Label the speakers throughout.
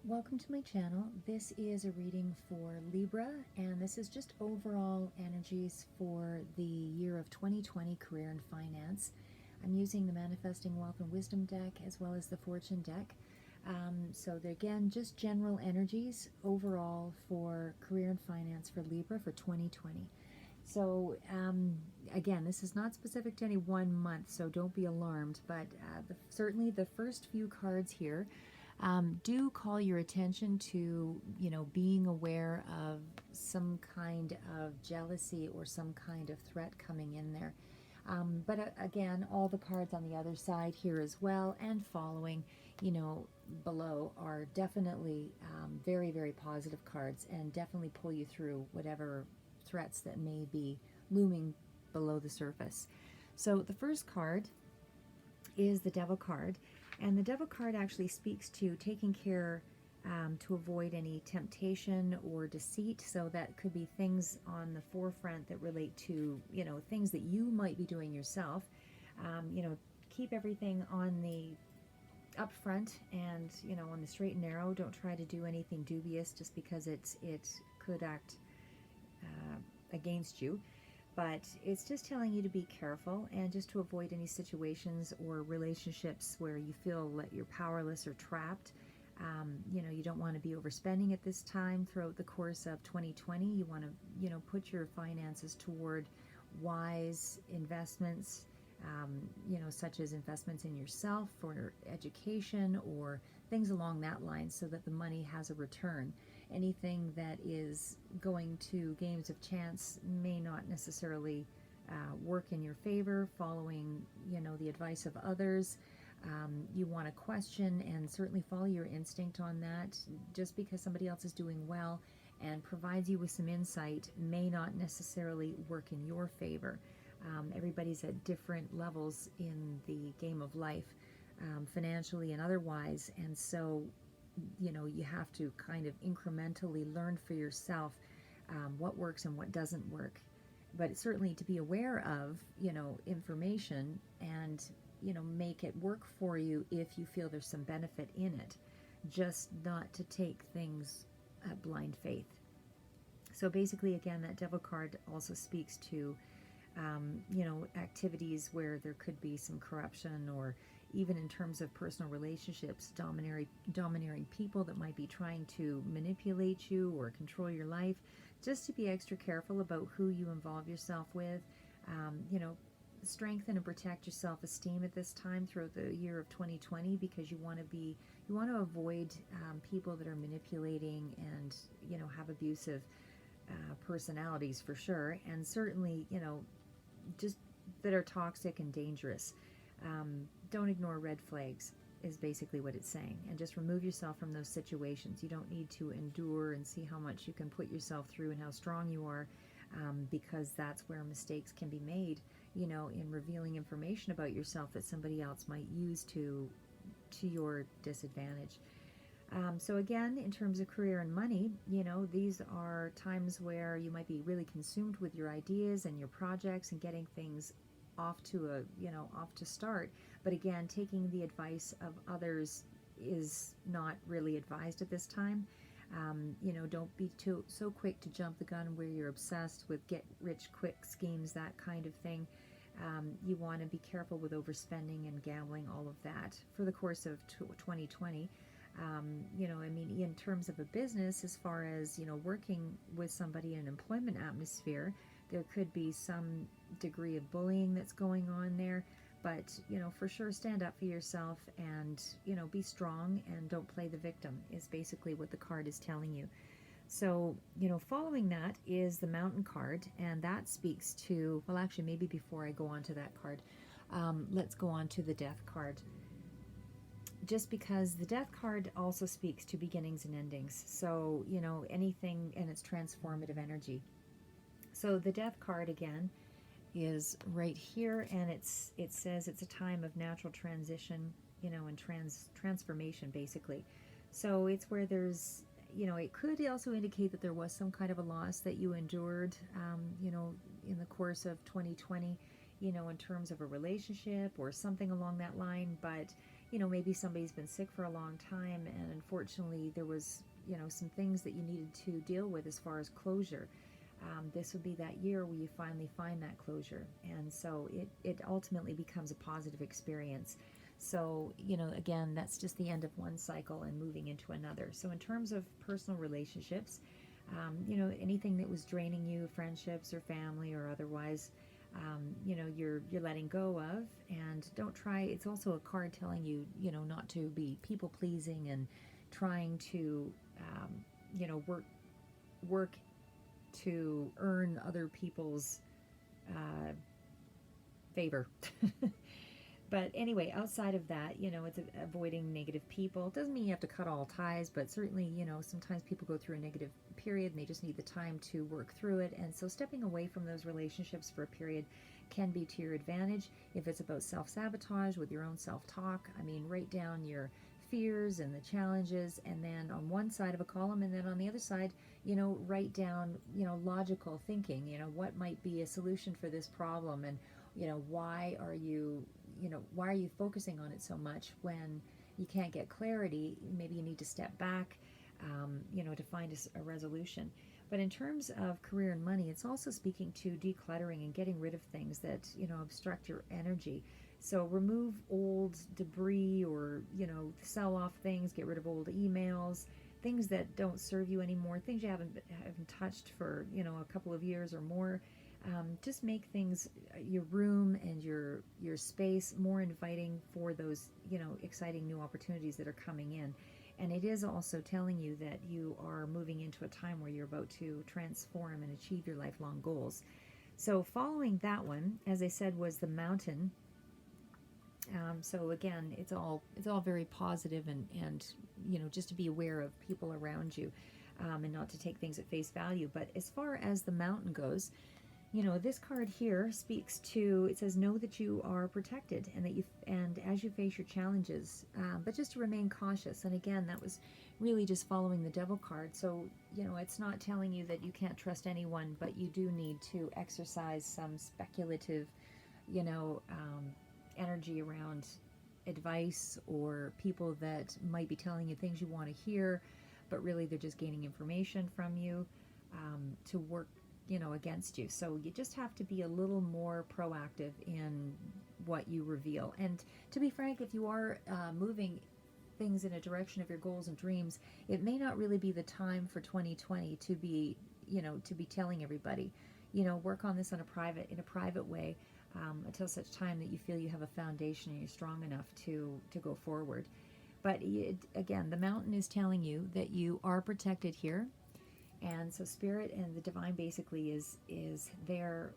Speaker 1: Welcome to my channel. This is a reading for Libra, and this is just overall energies for the year of 2020, career and finance. I'm using the Manifesting Wealth and Wisdom deck as well as the Fortune deck. So they're, again, just general energies overall for career and finance for Libra for 2020. So again, this is not specific to any one month, so don't be alarmed, but certainly the first few cards here do call your attention to, being aware of some kind of jealousy or some kind of threat coming in there. But again, all the cards on the other side here as well and following, below are definitely very, very positive cards and definitely pull you through whatever threats that may be looming below the surface. So the first card is the Devil card. And the Devil card actually speaks to taking care to avoid any temptation or deceit. So that could be things on the forefront that relate to, things that you might be doing yourself. Keep everything on the up front and, on the straight and narrow. Don't try to do anything dubious just because it could act against you. But it's just telling you to be careful and just to avoid any situations or relationships where you feel that you're powerless or trapped. You don't want to be overspending at this time throughout the course of 2020. You want to, put your finances toward wise investments, such as investments in yourself for education or things along that line so that the money has a return. Anything that is going to games of chance may not necessarily work in your favor, following, the advice of others. You want to question and certainly follow your instinct on that. Just because somebody else is doing well and provides you with some insight may not necessarily work in your favor. Everybody's at different levels in the game of life, financially and otherwise, and so you have to kind of incrementally learn for yourself what works and what doesn't work. But it's certainly to be aware of, information and, make it work for you if you feel there's some benefit in it. Just not to take things at blind faith. So basically, again, that Devil card also speaks to, activities where there could be some corruption, or even in terms of personal relationships, domineering people that might be trying to manipulate you or control your life. Just to be extra careful about who you involve yourself with. Strengthen and protect your self-esteem at this time throughout the year of 2020, because you want to avoid people that are manipulating and have abusive personalities for sure, and certainly just that are toxic and dangerous. Don't ignore red flags is basically what it's saying, and just remove yourself from those situations. You don't need to endure and see how much you can put yourself through and how strong you are, because that's where mistakes can be made, in revealing information about yourself that somebody else might use to your disadvantage. So again, in terms of career and money, these are times where you might be really consumed with your ideas and your projects and getting things off to start. But again, taking the advice of others is not really advised at this time. Don't be so quick to jump the gun where you're obsessed with get rich quick schemes, that kind of thing. You want to be careful with overspending and gambling, all of that for the course of 2020. In terms of a business, as far as, working with somebody in an employment atmosphere, there could be some degree of bullying that's going on there. But, for sure, stand up for yourself and, be strong and don't play the victim is basically what the card is telling you. So, following that is the Mountain card, and that speaks to, well, actually, maybe before I go on to that card, let's go on to the Death card. Just because the Death card also speaks to beginnings and endings. So, anything, and it's transformative energy. So the Death card, again, is right here, and it says it's a time of natural transition, and transformation, basically. So it's where there's, it could also indicate that there was some kind of a loss that you endured, in the course of 2020, in terms of a relationship or something along that line. But, maybe somebody's been sick for a long time, and unfortunately there was, some things that you needed to deal with as far as closure. This would be that year where you finally find that closure, and so it ultimately becomes a positive experience. So, again, that's just the end of one cycle and moving into another. So in terms of personal relationships, anything that was draining you, friendships or family or otherwise, you're letting go of, and don't try. It's also a card telling you, not to be people pleasing and trying to, work to earn other people's favor. But anyway, outside of that, it's avoiding negative people. It doesn't mean you have to cut all ties, but certainly, sometimes people go through a negative period and they just need the time to work through it. And so stepping away from those relationships for a period can be to your advantage. If it's about self-sabotage with your own self-talk, write down your fears and the challenges, and then on one side of a column, and then on the other side, write down, logical thinking, what might be a solution for this problem, and, why are you focusing on it so much when you can't get clarity? Maybe you need to step back, to find a resolution. But in terms of career and money, it's also speaking to decluttering and getting rid of things that, obstruct your energy. So remove old debris, or, sell off things, get rid of old emails, things that don't serve you anymore, things you haven't touched for, a couple of years or more. Just make things, your room and your space, more inviting for those, exciting new opportunities that are coming in. And it is also telling you that you are moving into a time where you're about to transform and achieve your lifelong goals. So following that one, as I said, was the Mountain. So again, it's all very positive, and just to be aware of people around you, and not to take things at face value. But as far as the Mountain goes, this card here speaks to, it says, know that you are protected, and as you face your challenges, but just to remain cautious. And again, that was really just following the Devil card. So, it's not telling you that you can't trust anyone, but you do need to exercise some speculative, energy around advice or people that might be telling you things you want to hear, but really they're just gaining information from you, to work against you. So you just have to be a little more proactive in what you reveal. And to be frank, if you are moving things in a direction of your goals and dreams, it may not really be the time for 2020 to be, to be telling everybody. Work on this in a private way, until such time that you feel you have a foundation and you're strong enough to go forward. But again, the Mountain is telling you that you are protected here. And so Spirit and the Divine basically is there,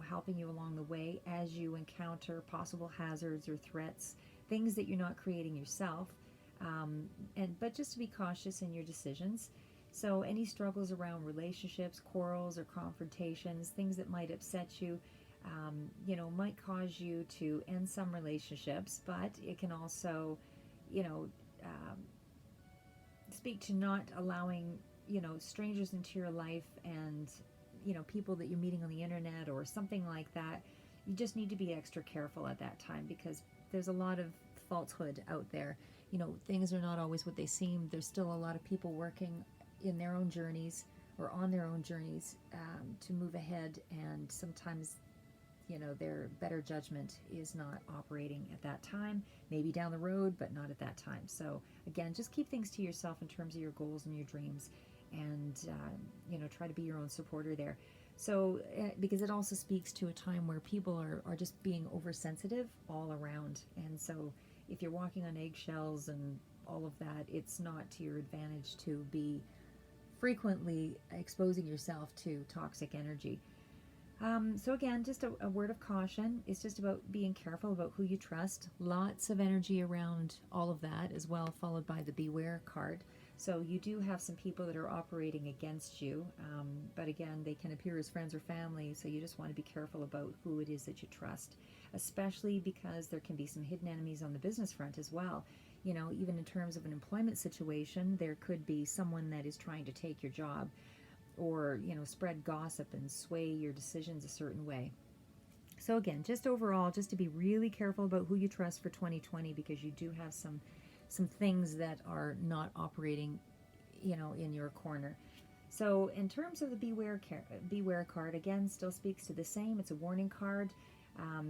Speaker 1: helping you along the way as you encounter possible hazards or threats, things that you're not creating yourself. But just to be cautious in your decisions. So any struggles around relationships, quarrels or confrontations, things that might upset you, might cause you to end some relationships, but it can also, speak to not allowing, strangers into your life, and, people that you're meeting on the internet or something like that. You just need to be extra careful at that time, because there's a lot of falsehood out there. Things are not always what they seem. There's still a lot of people working in their own journeys or on their own journeys, to move ahead, and sometimes their better judgment is not operating at that time, maybe down the road, but not at that time. So again, just keep things to yourself in terms of your goals and your dreams, and try to be your own supporter there. So because it also speaks to a time where people are just being oversensitive all around, and so if you're walking on eggshells and all of that, it's not to your advantage to be frequently exposing yourself to toxic energy. So again, just a word of caution. It's just about being careful about who you trust. Lots of energy around all of that as well, followed by the Beware card. So you do have some people that are operating against you, but again, they can appear as friends or family, so you just want to be careful about who it is that you trust, especially because there can be some hidden enemies on the business front as well. Even in terms of an employment situation, there could be someone that is trying to take your job, or spread gossip and sway your decisions a certain way. So again, just overall, just to be really careful about who you trust for 2020, because you do have some things that are not operating, in your corner. So in terms of the beware card, again, still speaks to the same. It's a warning card.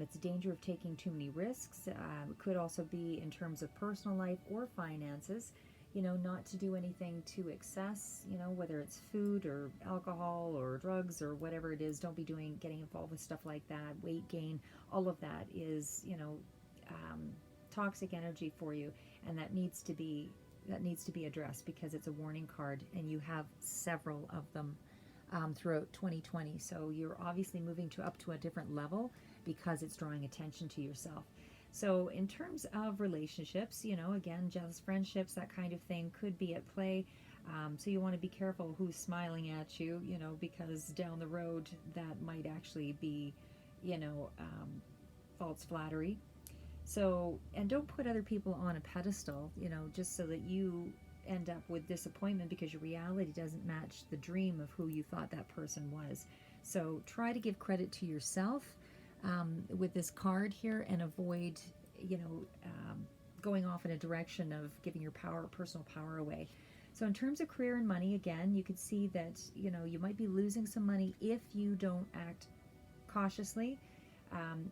Speaker 1: It's a danger of taking too many risks. It could also be in terms of personal life or finances, not to do anything to excess, whether it's food or alcohol or drugs or whatever it is. Don't be getting involved with stuff like that. Weight gain, all of that is, toxic energy for you, and that needs to be addressed, because it's a warning card, and you have several of them throughout 2020. So you're obviously moving up to a different level, because it's drawing attention to yourself. So in terms of relationships, again, jealous friendships, that kind of thing could be at play. So you want to be careful who's smiling at you, because down the road that might actually be, false flattery. So, and don't put other people on a pedestal, just so that you end up with disappointment because your reality doesn't match the dream of who you thought that person was. So try to give credit to yourself with this card here, and avoid, going off in a direction of giving your personal power away. So in terms of career and money, again, you could see that, you might be losing some money if you don't act cautiously.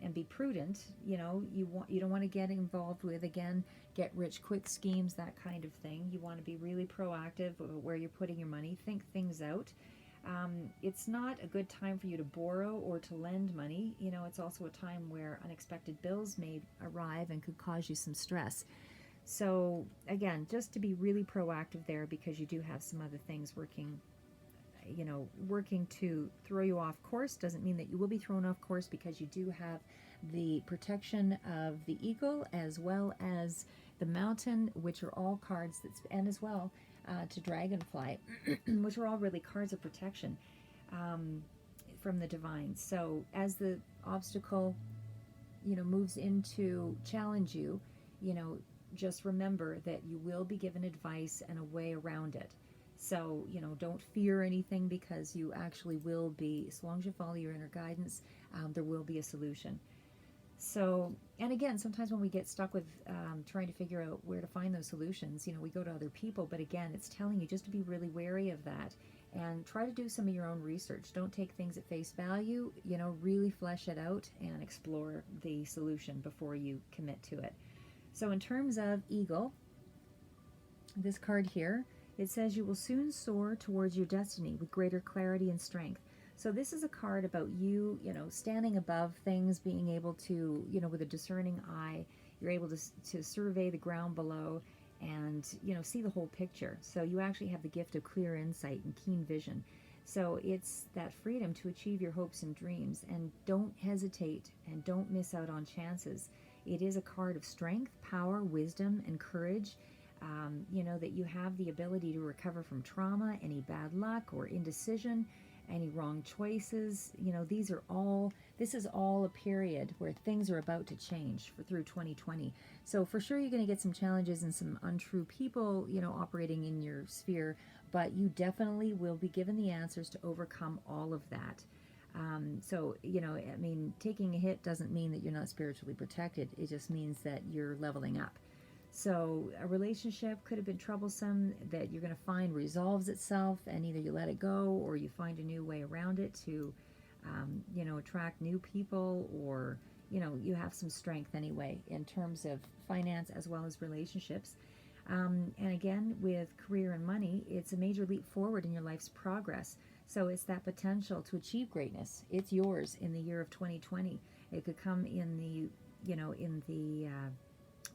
Speaker 1: And be prudent. You don't want to get involved with, again, get rich quick schemes, that kind of thing. You want to be really proactive where you're putting your money. Think things out. It's not a good time for you to borrow or to lend money. It's also a time where unexpected bills may arrive and could cause you some stress. So again, just to be really proactive there, because you do have some other things working to throw you off course. Doesn't mean that you will be thrown off course, because you do have the protection of the eagle as well as the mountain, which are all cards and as well to dragonfly, which are all really cards of protection from the divine. So as the obstacle, moves in to challenge you, just remember that you will be given advice and a way around it. So, don't fear anything, because you actually will be, as long as you follow your inner guidance, there will be a solution. So, and again, sometimes when we get stuck with trying to figure out where to find those solutions, we go to other people. But again, it's telling you just to be really wary of that, and try to do some of your own research. Don't take things at face value, really flesh it out and explore the solution before you commit to it. So in terms of eagle, this card here, it says you will soon soar towards your destiny with greater clarity and strength. So this is a card about you, standing above things, being able to, with a discerning eye, you're able to survey the ground below and, see the whole picture. So you actually have the gift of clear insight and keen vision. So it's that freedom to achieve your hopes and dreams, and don't hesitate and don't miss out on chances. It is a card of strength, power, wisdom, and courage. That you have the ability to recover from trauma, any bad luck or indecision, any wrong choices. This is all a period where things are about to change through 2020. So for sure you're going to get some challenges and some untrue people, operating in your sphere, but you definitely will be given the answers to overcome all of that. Taking a hit doesn't mean that you're not spiritually protected. It just means that you're leveling up. So a relationship could have been troublesome that you're going to find resolves itself, and either you let it go or you find a new way around it to, attract new people, or, you have some strength anyway in terms of finance as well as relationships. And again, with career and money, it's a major leap forward in your life's progress. So it's that potential to achieve greatness. It's yours in the year of 2020. It could come in the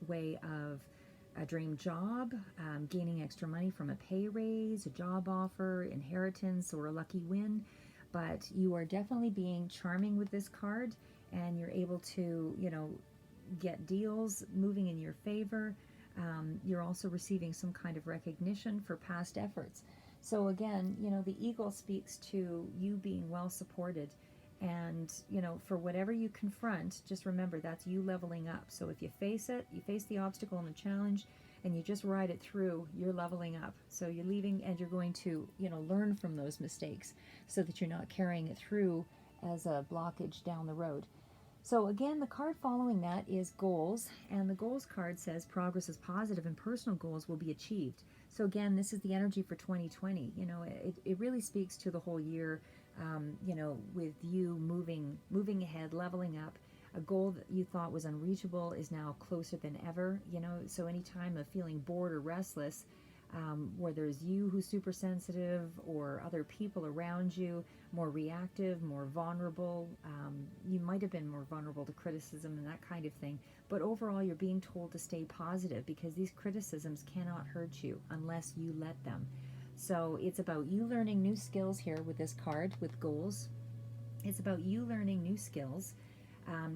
Speaker 1: way of a dream job, gaining extra money from a pay raise, a job offer, inheritance, or a lucky win. But you are definitely being charming with this card, and you're able to, get deals moving in your favor. You're also receiving some kind of recognition for past efforts. So again, the eagle speaks to you being well supported. And, for whatever you confront, just remember that's you leveling up. So if you face it, you face the obstacle and the challenge, and you just ride it through, you're leveling up. So you're leaving, and you're going to, learn from those mistakes so that you're not carrying it through as a blockage down the road. So again, the card following that is goals, and the goals card says progress is positive and personal goals will be achieved. So again, this is the energy for 2020. You know, it really speaks to the whole year, you know, with you moving ahead, leveling up. A goal that you thought was unreachable is now closer than ever, you know, so any time of feeling bored or restless, whether it's you who's super sensitive or other people around you, more reactive, more vulnerable. You might have been more vulnerable to criticism and that kind of thing. But overall, you're being told to stay positive because these criticisms cannot hurt you unless you let them. So it's about you learning new skills here with this card, with goals. It's about you learning new skills.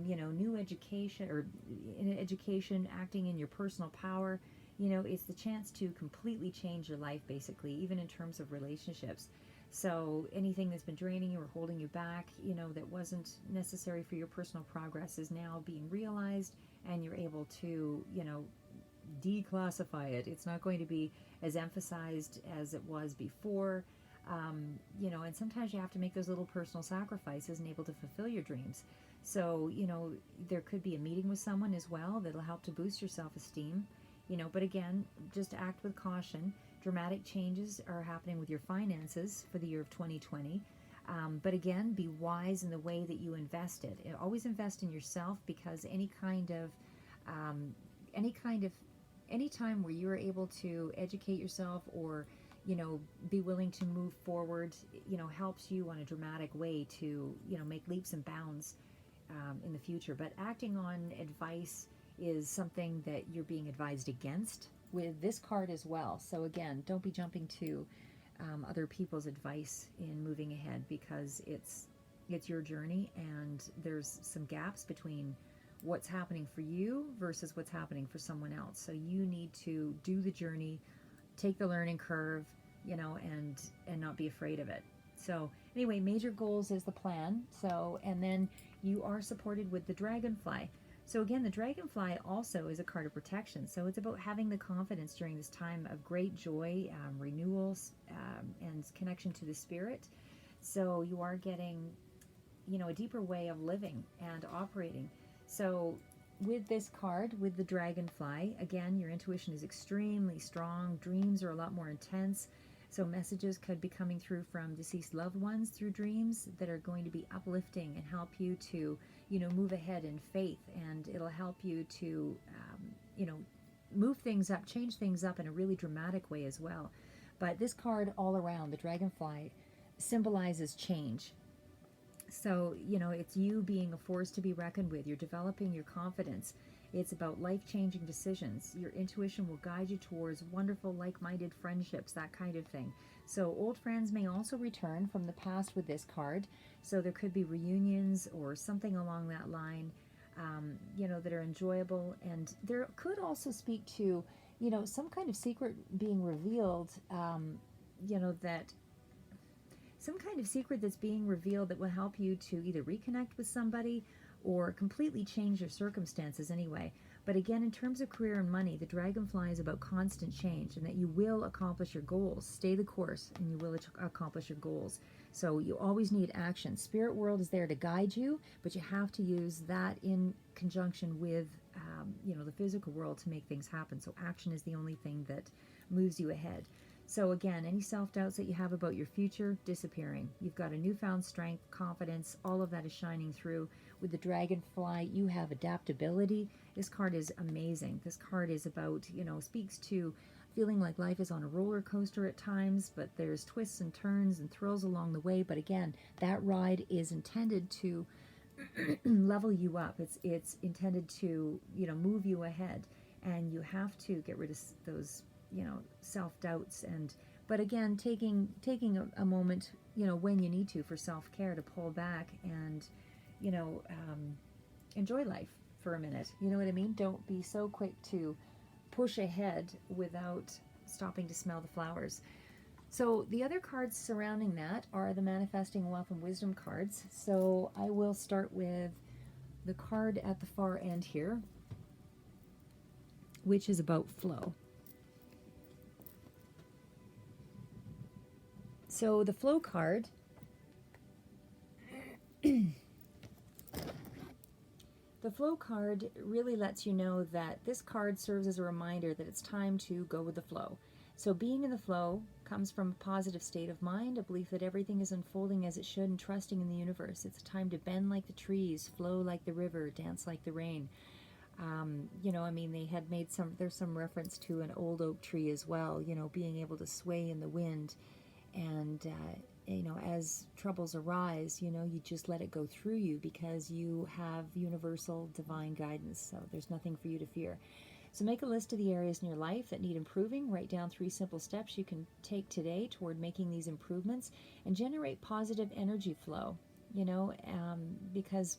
Speaker 1: You know, new education, or in education, acting in your personal power. You know, it's the chance to completely change your life, basically, even in terms of relationships. So anything that's been draining you or holding you back, you know, that wasn't necessary for your personal progress is now being realized, and you're able to, you know, declassify it. It's not going to be as emphasized as it was before. You know, and sometimes you have to make those little personal sacrifices and able to fulfill your dreams. So, you know, there could be a meeting with someone as well that'll help to boost your self-esteem. You know, but again, just act with caution. Dramatic changes are happening with your finances for the year of 2020. But again, be wise in the way that you invest it. Always invest in yourself, because any time where you're able to educate yourself, or, you know, be willing to move forward, you know, helps you on a dramatic way to, you know, make leaps and bounds in the future. But acting on advice is something that you're being advised against with this card as well. So again, don't be jumping to other people's advice in moving ahead, because it's your journey, and there's some gaps between what's happening for you versus what's happening for someone else. So you need to do the journey, take the learning curve, you know, and not be afraid of it. So anyway, major goals is the plan. So, and then you are supported with the dragonfly. So again, the dragonfly also is a card of protection. So it's about having the confidence during this time of great joy, renewals, and connection to the spirit. So you are getting, you know, a deeper way of living and operating. So with this card, with the dragonfly, again, your intuition is extremely strong. Dreams are a lot more intense. So messages could be coming through from deceased loved ones through dreams that are going to be uplifting and help you to, you know, move ahead in faith. And it'll help you to, you know, move things up, change things up in a really dramatic way as well. But this card all around, the dragonfly, symbolizes change. So, you know, it's you being a force to be reckoned with. You're developing your confidence. It's about life-changing decisions. Your intuition will guide you towards wonderful, like-minded friendships, that kind of thing. So old friends may also return from the past with this card. So there could be reunions or something along that line, you know, that are enjoyable. And there could also speak to, you know, some kind of secret being revealed, you know, that some kind of secret that's being revealed that will help you to either reconnect with somebody or completely change your circumstances anyway. But again, in terms of career and money, the dragonfly is about constant change, and that you will accomplish your goals. Stay the course and you will accomplish your goals. So you always need action. Spirit world is there to guide you, but you have to use that in conjunction with you know, the physical world to make things happen. So action is the only thing that moves you ahead. So again, any self-doubts that you have about your future, disappearing. You've got a newfound strength, confidence, all of that is shining through. With the dragonfly, you have adaptability. This card is amazing. This card is about, you know, speaks to feeling like life is on a roller coaster at times, but there's twists and turns and thrills along the way. But again, that ride is intended to level you up. It's intended to, you know, move you ahead, and you have to get rid of those, you know, self-doubts. And but again, taking a moment, you know, when you need to, for self-care, to pull back and, you know, enjoy life for a minute. You know what I mean? Don't be so quick to push ahead without stopping to smell the flowers. So the other cards surrounding that are the Manifesting Wealth and Wisdom cards. So I will start with the card at the far end here, which is about flow. So the flow card flow card really lets you know that this card serves as a reminder that it's time to go with the flow. So being in the flow comes from a positive state of mind, a belief that everything is unfolding as it should, and trusting in the universe. It's a time to bend like the trees, flow like the river, dance like the rain. I mean, they had made there's some reference to an old oak tree as well, being able to sway in the wind. And, as troubles arise, you just let it go through you because you have universal divine guidance. So there's nothing for you to fear. So make a list of the areas in your life that need improving. Write down 3 simple steps you can take today toward making these improvements and generate positive energy flow, because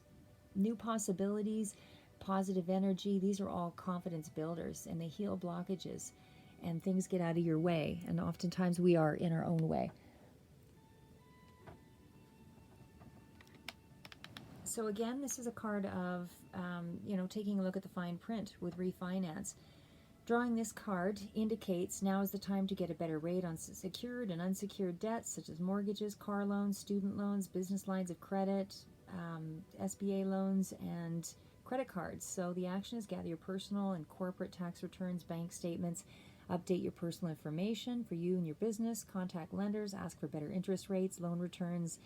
Speaker 1: new possibilities, positive energy, these are all confidence builders, and they heal blockages, and things get out of your way, and oftentimes we are in our own way. So again, this is a card of, taking a look at the fine print with refinance. Drawing this card indicates now is the time to get a better rate on secured and unsecured debts, such as mortgages, car loans, student loans, business lines of credit, SBA loans, and credit cards. So the action is gather your personal and corporate tax returns, bank statements, update your personal information for you and your business, contact lenders, ask for better interest rates, loan returns,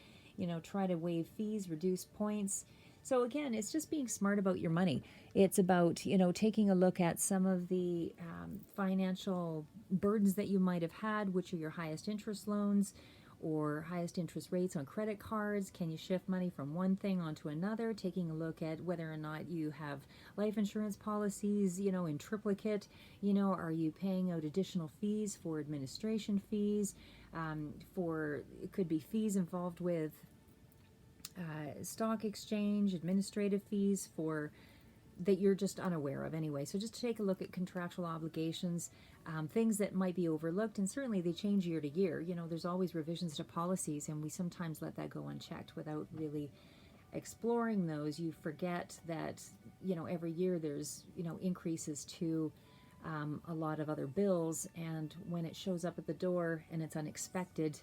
Speaker 1: try to waive fees, reduce points. So again, it's just being smart about your money. It's about, taking a look at some of the financial burdens that you might have had, which are your highest interest loans or highest interest rates on credit cards. Can you shift money from one thing onto another? Taking a look at whether or not you have life insurance policies, in triplicate. Are you paying out additional fees for administration fees? It could be fees involved with stock exchange, administrative fees that you're just unaware of anyway. So just take a look at contractual obligations, things that might be overlooked, and certainly they change year to year. There's always revisions to policies, and we sometimes let that go unchecked without really exploring those. You forget that, every year there's, increases to a lot of other bills, and when it shows up at the door and it's unexpected,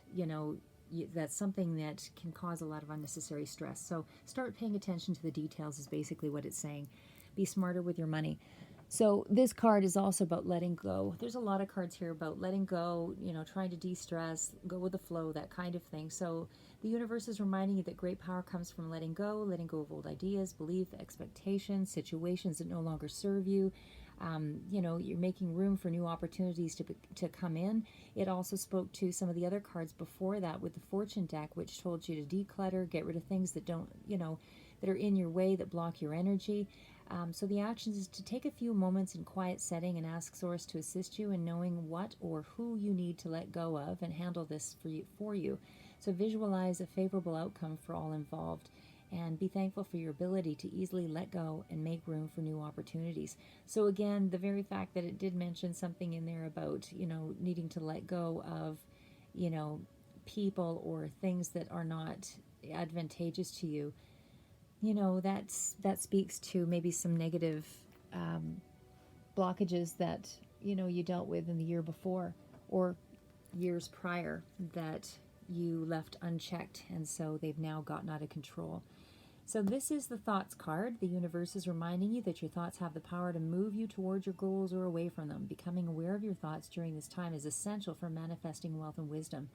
Speaker 1: that's something that can cause a lot of unnecessary stress. So start paying attention to the details is basically what it's saying. Be smarter with your money. So this card is also about letting go. There's a lot of cards here about letting go, trying to de-stress, go with the flow, that kind of thing. So the universe is reminding you that great power comes from letting go of old ideas, belief, expectations, situations that no longer serve you. You're making room for new opportunities to come in. It also spoke to some of the other cards before that with the fortune deck, which told you to declutter, get rid of things that don't, that are in your way, that block your energy. So the action is to take a few moments in quiet setting and ask Source to assist you in knowing what or who you need to let go of and handle this for you. So visualize a favorable outcome for all involved. And be thankful for your ability to easily let go and make room for new opportunities. So again, the very fact that it did mention something in there about, needing to let go of, people or things that are not advantageous to you, that speaks to maybe some negative blockages that, you dealt with in the year before or years prior that you left unchecked, and so they've now gotten out of control. So this is the thoughts card. The universe is reminding you that your thoughts have the power to move you towards your goals or away from them. Becoming aware of your thoughts during this time is essential for manifesting wealth and wisdom.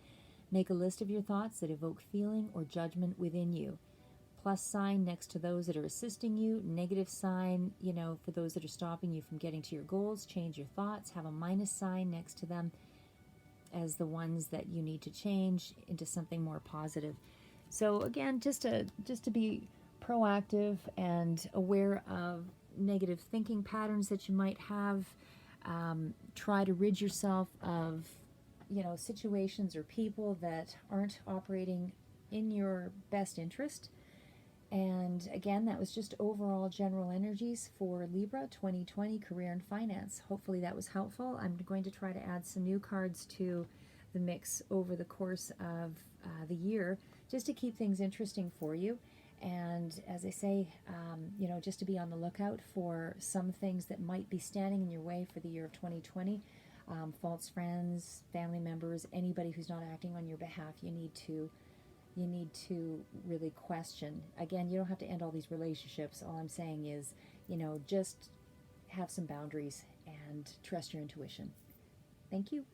Speaker 1: Make a list of your thoughts that evoke feeling or judgment within you. Plus sign next to those that are assisting you. Negative sign, for those that are stopping you from getting to your goals. Change your thoughts. Have a minus sign next to them as the ones that you need to change into something more positive. So again, just to be proactive and aware of negative thinking patterns that you might have. Try to rid yourself of, situations or people that aren't operating in your best interest. And again, that was just overall general energies for Libra 2020 career and finance. Hopefully that was helpful. I'm going to try to add some new cards to the mix over the course of the year just to keep things interesting for you. And as I say, just to be on the lookout for some things that might be standing in your way for the year of 2020. False friends, family members, anybody who's not acting on your behalf, you need to you need to really question. Again, you don't have to end all these relationships. All I'm saying is, just have some boundaries and trust your intuition. Thank you.